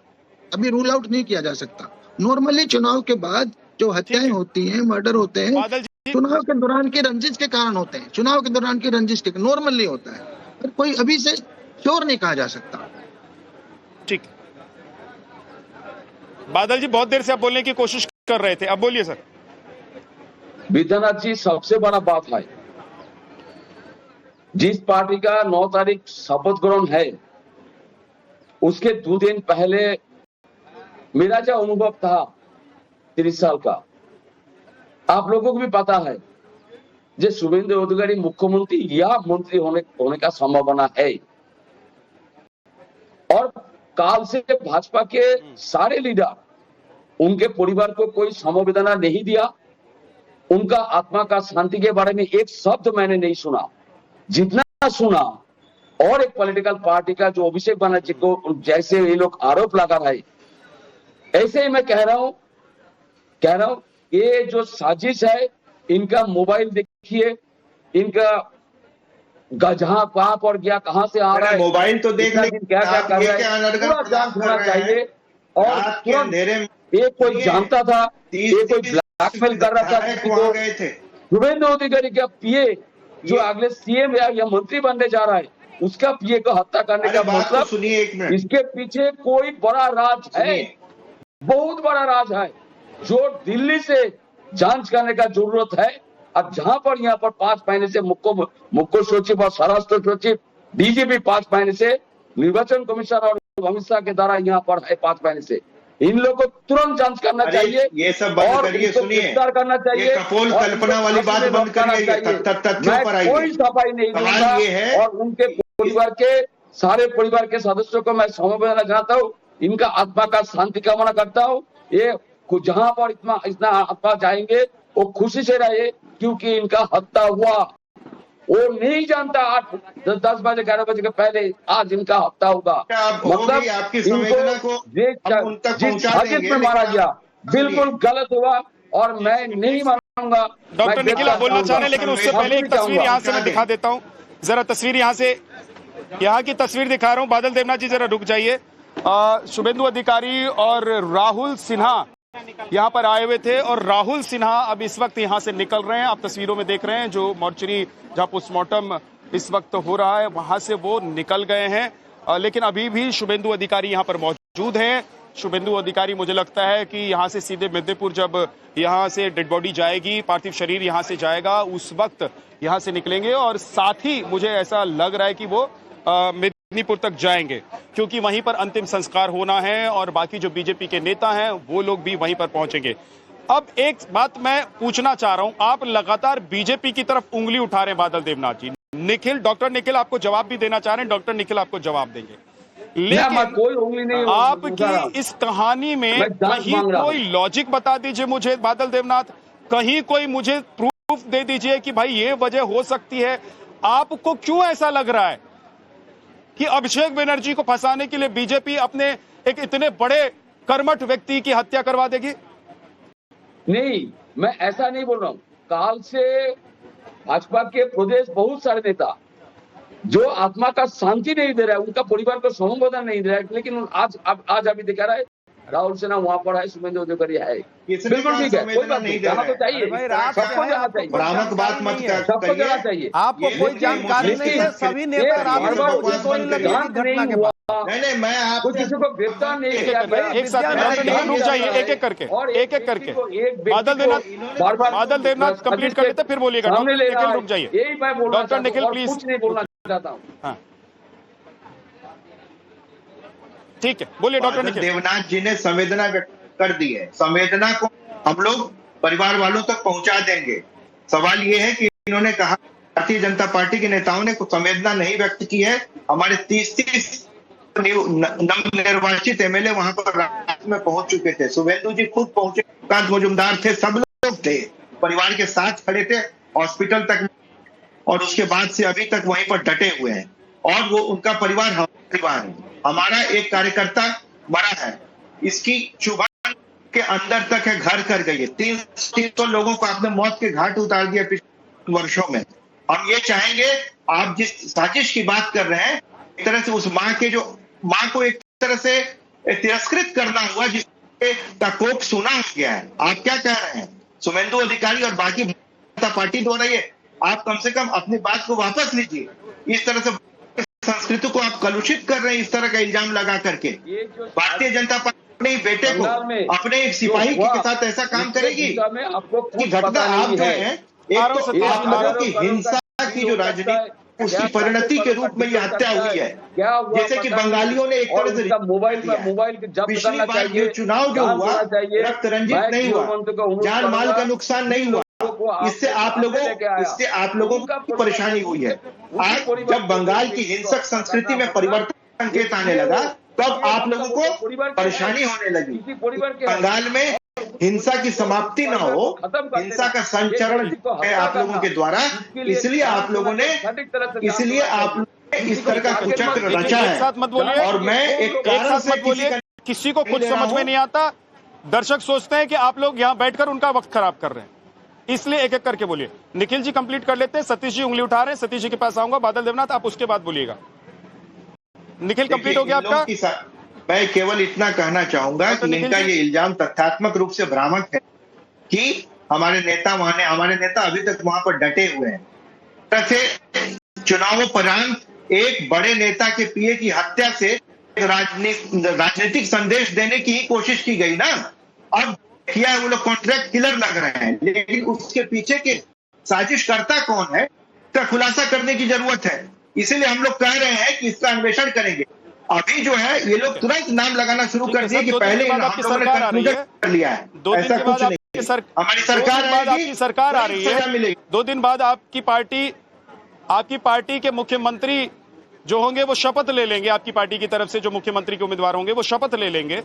अभी रूल आउट नहीं किया जा सकता। नॉर्मली चुनाव के बाद जो हत्याएं होती हैं, मर्डर होते हैं, चुनाव के दौरान की रंजिश के कारण होते हैं। चुनाव के दौरान की रंजिश के नॉर्मली होता है, पर कोई अभी से श्योर नहीं कहा जा सकता। ठीक, बादल जी बहुत देर से आप बोलने की कोशिश कर रहे थे, अब बोलिए सर। विद्यानाथ जी, सबसे बड़ा बात है, जिस पार्टी का 9 तारीख शपथ ग्रहण है, उसके 2 दिन पहले मेरा जो अनुभव था 30 साल का, आप लोगों को भी पता है, जो शुभेंदु अधिकारी मुख्यमंत्री या मंत्री होने का संभावना है। और काल से भाजपा के सारे लीडर, उनके परिवार को कोई संवेदना नहीं दिया, उनका आत्मा का शांति के बारे में एक शब्द मैंने नहीं सुना। जितना सुना, और एक पॉलिटिकल पार्टी का जो अभिषेक बनर्जी को जैसे ये लोग आरोप लगा रहे, ऐसे ही मैं कह रहा हूं ये जो साजिश है, इनका मोबाइल देखिए, इनका जहां कहां पर गया, कहां से आ रहा है, मोबाइल तो देख ले, क्या क्या कर रहा है, पूरा जांच होना चाहिए। और ये कोई जानता था, ये कोई ब्लैकमेल कर रहा था किसी को। शुभेंदु अधिकारी का पीए जो अगले सीएम या मंत्री बनने जा रहा है, उसका पीए को हत्या करने का मतलब, सुनिए एक मिनट, इसके पीछे कोई बड़ा राज है, बहुत बड़ा राज है, जो दिल्ली से जांच करने का जरूरत है। अब जहां पर यहाँ पर 5 महीने से मुख्य सचिव और स्वराष्ट्र सचिव, डीजीपी 5 महीने से, निर्वाचन कमीशन और अमित शाह के द्वारा यहाँ पर है 5 महीने से, इन लोगों को तुरंत जांच करना चाहिए। ये सब बंद करिए, सुनिए, गिरफ्तार करना चाहिए, कपोल कल्पना वाली बात बंद करिए, तथ्यों पर आइए। कोई सफाई नहीं दूंगा, और उनके परिवार के सारे परिवार के सदस्यों को मैं समवेदना जनाता हूँ, इनका आत्मा का शांति कामना करता हूँ। ये जहां पर इतना आत्मा जाएंगे, वो खुशी से रहे, क्योंकि इनका हत्या हुआ, वो नहीं जानता 8-10 बजे 11 बजे के पहले आज इनका हत्या होगा। मतलब आपकी संवेदना को जिस साजिश में मारा गया, बिल्कुल गलत हुआ, और मैं नहीं मानूंगा। डॉक्टर निखिल आप बोलना चाह रहे हैं, लेकिन उससे पहले एक तस्वीर यहाँ से मैं दिखा देता हूँ, जरा तस्वीर यहाँ की तस्वीर दिखा रहा हूँ। बादल देवनाथ जी जरा रुक जाइए। शुभेंदु अधिकारी और राहुल सिन्हा यहाँ पर आए हुए थे, और राहुल सिन्हा अब इस वक्त यहाँ से निकल रहे हैं। आप तस्वीरों में देख रहे हैं, जो मॉर्चरी जहाँ पोस्टमार्टम इस वक्त हो रहा है, वहां से वो निकल गए हैं, लेकिन अभी भी शुभेंदु अधिकारी यहाँ पर मौजूद हैं। शुभेंदु अधिकारी, मुझे लगता है कि यहाँ से सीधे मिदनीपुर, जब यहाँ से डेड बॉडी जाएगी, पार्थिव शरीर यहाँ से जाएगा, उस वक्त यहाँ से निकलेंगे, और साथ ही मुझे ऐसा लग रहा है कि वो मिदनीपुर तक जाएंगे, क्योंकि वहीं पर अंतिम संस्कार होना है, और बाकी जो बीजेपी के नेता हैं वो लोग भी वहीं पर पहुंचेंगे। अब एक बात मैं पूछना चाह रहा हूं, आप लगातार बीजेपी की तरफ उंगली उठा रहे हैं बादल देवनाथ जी। निखिल, डॉक्टर निखिल आपको जवाब भी देना चाह रहे हैं, डॉक्टर निखिल आपको जवाब देंगे, लेकिन कोई उंगली नहीं आपकी इस कहानी में कहीं कोई लॉजिक बता दीजिए मुझे बादल देवनाथ, कहीं कोई मुझे प्रूफ दे दीजिए कि भाई ये वजह हो सकती है। आपको क्यों ऐसा लग रहा है कि अभिषेक बनर्जी को फंसाने के लिए बीजेपी अपने एक इतने बड़े कर्मठ व्यक्ति की हत्या करवा देगी? नहीं, मैं ऐसा नहीं बोल रहा हूँ। काल से भाजपा के प्रदेश बहुत सारे नेता जो आत्मा का शांति नहीं दे रहा है, उनका परिवार को संबोधन नहीं दे रहा है, लेकिन आज अभी दिखा रहा है राहुल सिन्हा वहां पर है, शुभेंदु अधिकारी है, बिल्कुल ठीक है, कोई बात नहीं, जाना तो चाहिए, सबको जाना चाहिए, भ्रामक बात मत सबको जाना चाहिए। आपको कोई जानकारी नहीं है, सभी नेता नहीं, मैं आपको किसी को गिरफ्तार नहीं किया। एक साथ रुक जाइए, एक एक करके बादल देवनाथ कंप्लीट कर लेते फिर बोलिएगा। डॉक्टर निखिल रुक जाइए, यही मैं बोल रहा हूं, डॉक्टर निखिल प्लीज। कुछ नहीं बोलना चाहता हूँ। हाँ ठीक है, बोलिए डॉक्टर निखिल। देवनाथ जी ने संवेदना व्यक्त कर दी है, संवेदना को हम लोग परिवार वालों तक पहुंचा देंगे। सवाल ये है कि इन्होंने कहा भारतीय जनता पार्टी के नेताओं ने कुछ संवेदना नहीं व्यक्त की है। हमारे 30 नवनिर्वाचित एमएलए वहां पर रात में पहुंच चुके थे, शुभेंदु जी खुद पहुंचे, कांत मजुमदार थे, सब लोग थे, परिवार के साथ खड़े थे हॉस्पिटल तक, और उसके बाद से अभी तक वहीं पर डटे हुए हैं। और वो उनका परिवार हमारा परिवार है। हमारा एक कार्यकर्ता मरा है, इसकी चुभन के अंदर तक है, घर कर गई है। 300 लोगों को आपने मौत के घाट उतार दिया पिछले वर्षों में। हम ये चाहेंगे, आप जिस साजिश की बात कर रहे हैं, एक तरह से उस माँ को एक तरह से तिरस्कृत करना हुआ, जिसका कोप सुना गया है। आप क्या कह रहे हैं? शुभेंदु अधिकारी और बाकी जनता पार्टी द्वारा ये, आप कम से कम अपनी बात को वापस लीजिए। इस तरह से संस्कृति को आप कलुषित कर रहे हैं, इस तरह का इल्जाम लगा करके। भारतीय जनता पार्टी अपने बेटे को, अपने एक सिपाही के साथ ऐसा काम करेगी कि घटना आप जो है, एक तो आप लोगों की हिंसा की जो राजनीति, उसकी परिणति के रूप में ये हत्या हुई है। जैसे कि बंगालियों ने एक तरह से मोबाइल पिछली बार ये चुनाव जो हुआ रक्त रंजित नहीं हुआ, जान माल का नुकसान नहीं हुआ, इससे आप लोगों को परेशानी हुई है। आज जब बंगाल की हिंसक संस्कृति में परिवर्तन संकेत आने लगा, तब आप लोगों को परेशानी होने लगी। बंगाल में हिंसा की समाप्ति न हो, हिंसा का संचरण है आप लोगों के द्वारा, इसलिए आप लोगों ने इस तरह का कुचक्र रचा है। और मैं एक कारण से किसी को कुछ समझ में नहीं आता, दर्शक सोचते हैं कि आप लोग यहाँ बैठकर उनका वक्त खराब कर रहे हैं, इसलिए एक एक करके बोलिए। निखिल जी कंप्लीट कर लेते हैं, सतीश जी उंगली उठा रहे हैं, सतीश जी के पास आऊंगा। बादल देवनाथ आप उसके बाद बोलिएगा। निखिल कंप्लीट हो गया आपका? मैं केवल इतना कहना चाहूंगा कि इनका ये इल्जाम तथ्यात्मक रूप से भ्रामक है कि हमारे नेता अभी तक वहां पर डटे हुए हैं। चुनावों उपरांत एक बड़े नेता के पीए की हत्या से राजनीतिक संदेश देने की ही कोशिश की गई ना। अब किया वो लोग कॉन्ट्रैक्ट किलर लग रहे हैं, लेकिन उसके पीछे के साजिशकर्ता कौन है, इसका खुलासा करने की जरूरत है। इसीलिए हम लोग कह रहे हैं कि इसका अन्वेषण करेंगे। अभी जो है ये लोग तुरंत नाम लगाना शुरू कर दिए कि पहले हम लोगों ने कंक्लूजन कर लिया है, ऐसा कुछ नहीं। हमारी सरकार आपकी सरकार आ रही है, 2 दिन बाद आपकी पार्टी के मुख्यमंत्री जो होंगे वो शपथ ले लेंगे। आपकी पार्टी की तरफ से जो मुख्यमंत्री के उम्मीदवार होंगे वो शपथ ले लेंगे।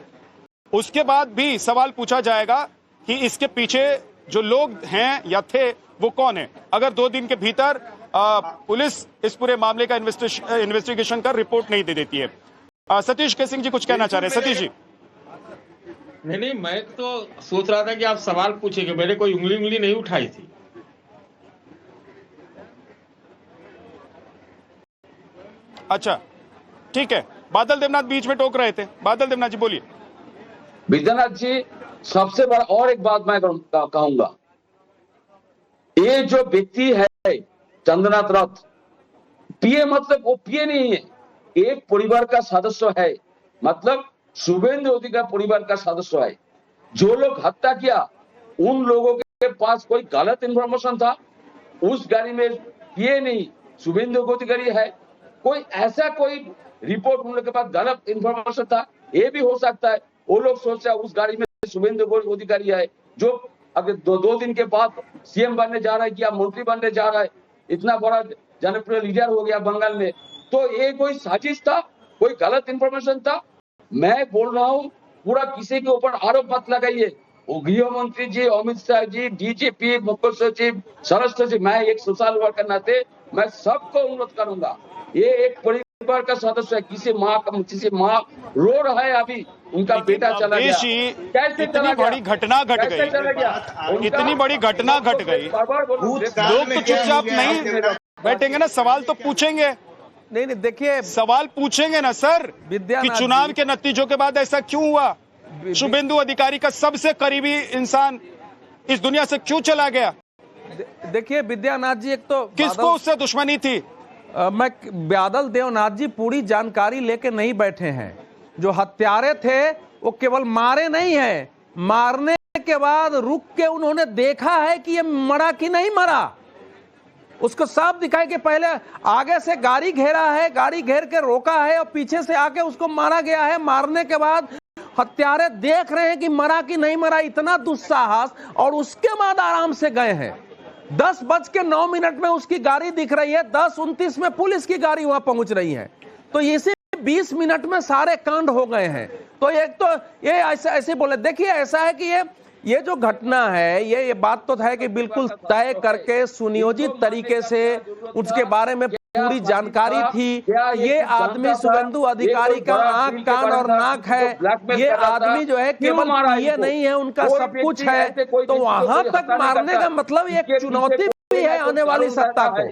उसके बाद भी सवाल पूछा जाएगा कि इसके पीछे जो लोग हैं या थे वो कौन है। अगर 2 दिन के भीतर पुलिस इस पूरे मामले का इन्वेस्टिगेशन कर रिपोर्ट नहीं दे देती है। सतीश के सिंह जी कुछ कहना चाह रहे हैं। सतीश जी। नहीं, मैं तो सोच रहा था कि आप सवाल पूछेंगे, मैंने कोई उंगली नहीं उठाई थी। अच्छा ठीक है, बादल देवनाथ बीच में टोक रहे थे। बादल देवनाथ जी बोलिए। विद्यानाथ जी, सबसे बड़ा और एक बात मैं कहूंगा, ये जो व्यक्ति है चंद्रनाथ रथ, पीए मतलब वो पीए नहीं है, एक परिवार का सदस्य है, मतलब शुभेंदु अधिकारी परिवार का सदस्य है। जो लोग हत्या किया उन लोगों के पास कोई गलत इंफॉर्मेशन था, उस गाड़ी में पीए नहीं शुभेंदु अधिकारी है, कोई ऐसा कोई रिपोर्ट उन लोगों के पास गलत इंफॉर्मेशन था, ये भी हो सकता है। वो लोग सोच रहे उस गाड़ी में शुभेंदु अधिकारी है, जो अब दो दिन के बाद सीएम बनने जा रहा है, क्या मंत्री बनने जा रहा है, इतना बड़ा जनप्रिय लीडर हो गया बंगाल में। तो ये कोई साजिश था, कोई गलत इंफॉर्मेशन था? मैं बोल रहा हूँ पूरा किसी के ऊपर आरोप मत लगाइए। गृह मंत्री जी, अमित शाह जी, डीजीपी, मुख्य सचिव, सरस्वती सचिव, मैं एक सोशल वर्कर के नाते मैं सबको अनुरोध करूंगा, ये एक परिवार का सदस्य है, किसी माँ रो रहा है, अभी उनका बेटा चला गया, कैसे इतनी बड़ी घटना घट गई, इतनी बड़ी घटना घट गई, लोग तो चुपचाप नहीं बैठेंगे ना, सवाल तो पूछेंगे। नहीं देखिए, सवाल पूछेंगे ना सर कि चुनाव के नतीजों के बाद ऐसा क्यों हुआ, शुभेंदु अधिकारी का सबसे करीबी इंसान इस दुनिया से क्यों चला गया। देखिए विद्यानाथ जी, एक तो किसको उससे दुश्मनी थी? मैं बादल देवनाथ जी पूरी जानकारी लेके नहीं बैठे हैं। जो हत्यारे थे वो केवल मारे नहीं है, मारने के बाद रुक के उन्होंने देखा है कि ये मरा कि नहीं मरा, उसको साफ दिखाई कि पहले आगे से गाड़ी घेरा है, गाड़ी घेर के रोका है और पीछे से आके उसको मारा गया है। मारने के बाद हत्यारे देख रहे हैं कि मरा कि नहीं मरा, इतना दुस्साहस, और उसके बाद आराम से गए हैं। 10:09 में उसकी गाड़ी दिख रही है, 10:29 में पुलिस की गाड़ी वहां पहुंच रही है। तो इसी 20 मिनट में सारे कांड हो गए हैं। तो एक तो ये ऐसे बोले, देखिए ऐसा है कि ये जो घटना है, ये बात तो है कि बिल्कुल तय करके सुनियोजित तरीके से उसके बारे में पूरी जानकारी थी। ये आदमी शुभेंदु अधिकारी का आंख, कान और नाक है, ये आदमी जो है केवल ये नहीं है, उनका सब कुछ है। तो वहां तक मारने का मतलब एक चुनौती भी है आने वाली सत्ता को।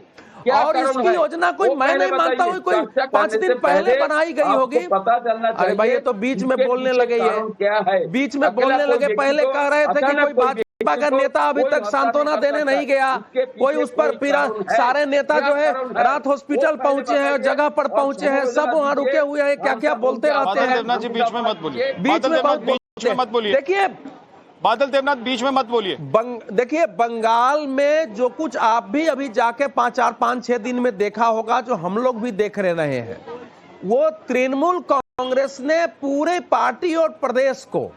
और इसकी योजना कोई, मैं नहीं मानता हूँ कोई 5 दिन पहले बनाई गई होगी। अरे भाई, ये तो बीच में बोलने लगे, ये बीच में बोलने लगे। पहले कह रहे थे कि कोई भाजपा का नेता अभी तक सांत्वना देने नहीं गया, कोई उस पर पीड़ा, सारे नेता जो है रात हॉस्पिटल पहुंचे हैं, जगह पर पहुंचे हैं, सब वहाँ रुके हुए हैं, क्या क्या बोलते रहते हैं। बीच में मत बोलिए, बीच में मत बोलिए। देखिए बादल देवनाथ, बीच में मत बोलिए। देखिए बंगाल में जो कुछ आप भी अभी जाके 5-6 दिन में देखा होगा, जो हम लोग भी देख रहे हैं, वो तृणमूल कांग्रेस ने पूरे पार्टी और प्रदेश को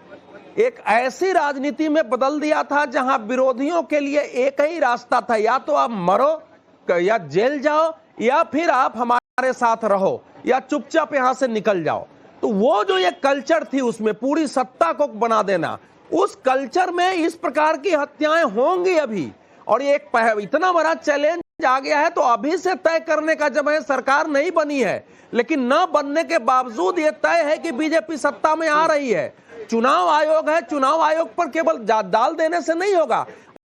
एक ऐसी राजनीति में बदल दिया था जहां विरोधियों के लिए एक ही रास्ता था, या तो आप मरो या जेल जाओ, या फिर आप हमारे साथ रहो, या चुपचाप यहां से निकल जाओ। तो वो जो ये कल्चर थी, उसमें पूरी सत्ता को बना देना, उस कल्चर में इस प्रकार की हत्याएं होंगी अभी। और ये एक इतना बड़ा चैलेंज आ गया है, तो अभी से तय करने का जब है, सरकार नहीं बनी है, लेकिन न बनने के बावजूद ये तय है कि बीजेपी सत्ता में आ रही है। चुनाव आयोग है, चुनाव आयोग पर केवल डाल देने से नहीं होगा।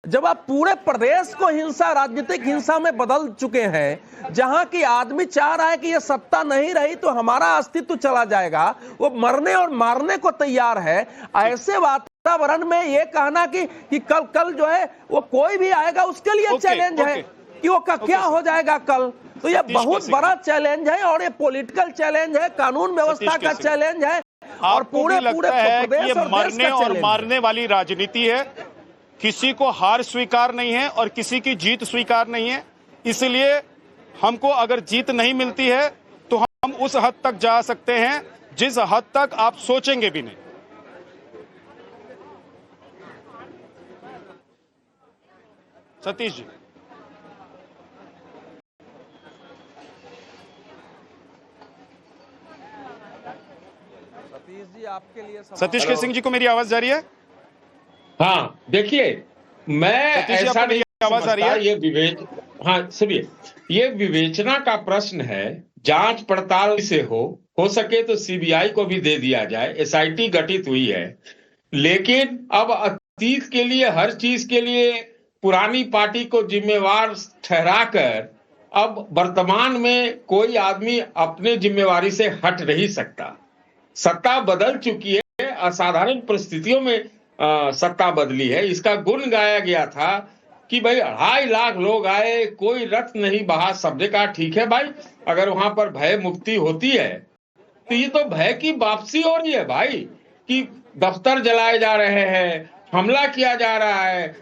जब आप पूरे प्रदेश को हिंसा, राजनीतिक हिंसा में बदल चुके हैं, जहां की आदमी चाह रहा है कि ये सत्ता नहीं रही तो हमारा अस्तित्व चला जाएगा, वो मरने और मारने को तैयार है। ऐसे वातावरण में ये कहना कि कल जो है वो कोई भी आएगा, उसके लिए चैलेंज है कि वो क्या हो जाएगा कल। तो ये बहुत बड़ा चैलेंज है, और ये पॉलिटिकल चैलेंज है, कानून व्यवस्था का चैलेंज है, और पूरे प्रदेश और मरने और मारने वाली राजनीति है। किसी को हार स्वीकार नहीं है और किसी की जीत स्वीकार नहीं है। इसलिए हमको अगर जीत नहीं मिलती है तो हम उस हद तक जा सकते हैं जिस हद तक आप सोचेंगे भी नहीं। सतीश जी, आपके लिए सतीश के सिंह जी को मेरी आवाज जा रही है? हाँ, देखिए, मैं ऐसा नहीं आवाज आ रही है? हाँ सुनिए, ये विवेचना का प्रश्न है, जांच पड़ताल से हो सके तो सीबीआई को भी दे दिया जाए, एसआईटी गठित हुई है। लेकिन अब अतीत के लिए, हर चीज के लिए पुरानी पार्टी को जिम्मेवार ठहराकर अब वर्तमान में कोई आदमी अपने जिम्मेवारी से हट नहीं सकता। सत्ता बदल चुकी है, असाधारण परिस्थितियों में सत्ता बदली है। इसका गुण गाया गया था कि भाई 2.5 लाख लोग आए, कोई रक्त नहीं बहा। सबने कहा ठीक है भाई, अगर वहां पर भय मुक्ति होती है तो ये तो भय की वापसी हो रही है भाई, कि दफ्तर जलाए जा रहे हैं, हमला किया जा रहा है,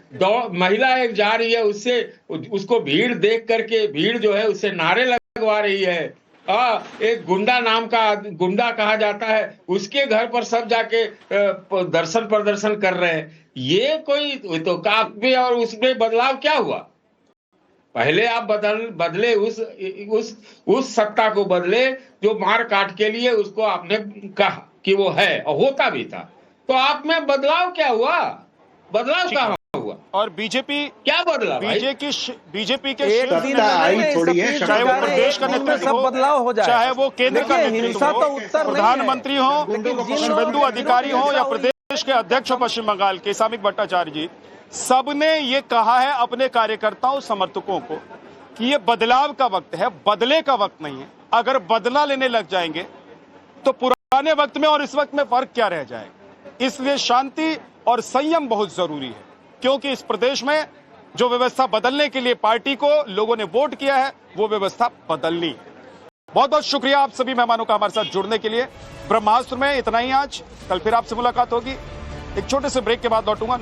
महिला एक जा रही है, उसको भीड़ देख करके, भीड़ जो है उससे नारे लगवा रही है। एक गुंडा नाम का गुंडा कहा जाता है, उसके घर पर सब जाके दर्शन प्रदर्शन कर रहे हैं। ये कोई तो काप में और उसमें बदलाव क्या हुआ? पहले आप बदले उस सत्ता को बदले जो मार काट के लिए उसको आपने कहा कि वो है और होता भी था। तो आप में बदलाव क्या हुआ? बदलाव कहाँ हुआ? और बीजेपी क्या बदला? बीजेपी के चाहे वो प्रदेश का नेतृत्व हो, बदलाव हो जाए, चाहे वो केंद्र का नेतृत्व हो, प्रधानमंत्री हो, शुभेंदु अधिकारी हो या प्रदेश के अध्यक्ष पश्चिम बंगाल के सामिक भट्टाचार्य जी, सबने ये कहा है अपने कार्यकर्ताओं समर्थकों को कि ये बदलाव का वक्त है, बदले का वक्त नहीं है। अगर बदला लेने लग जाएंगे तो पुराने वक्त में और इस वक्त में फर्क क्या रह जाएगा। इसलिए शांति और संयम बहुत जरूरी है, क्योंकि इस प्रदेश में जो व्यवस्था बदलने के लिए पार्टी को लोगों ने वोट किया है वो व्यवस्था बदलनी है। बहुत बहुत शुक्रिया आप सभी मेहमानों का हमारे साथ जुड़ने के लिए। ब्रह्मास्त्र में इतना ही आज, कल फिर आपसे मुलाकात होगी। एक छोटे से ब्रेक के बाद लौटूंगा।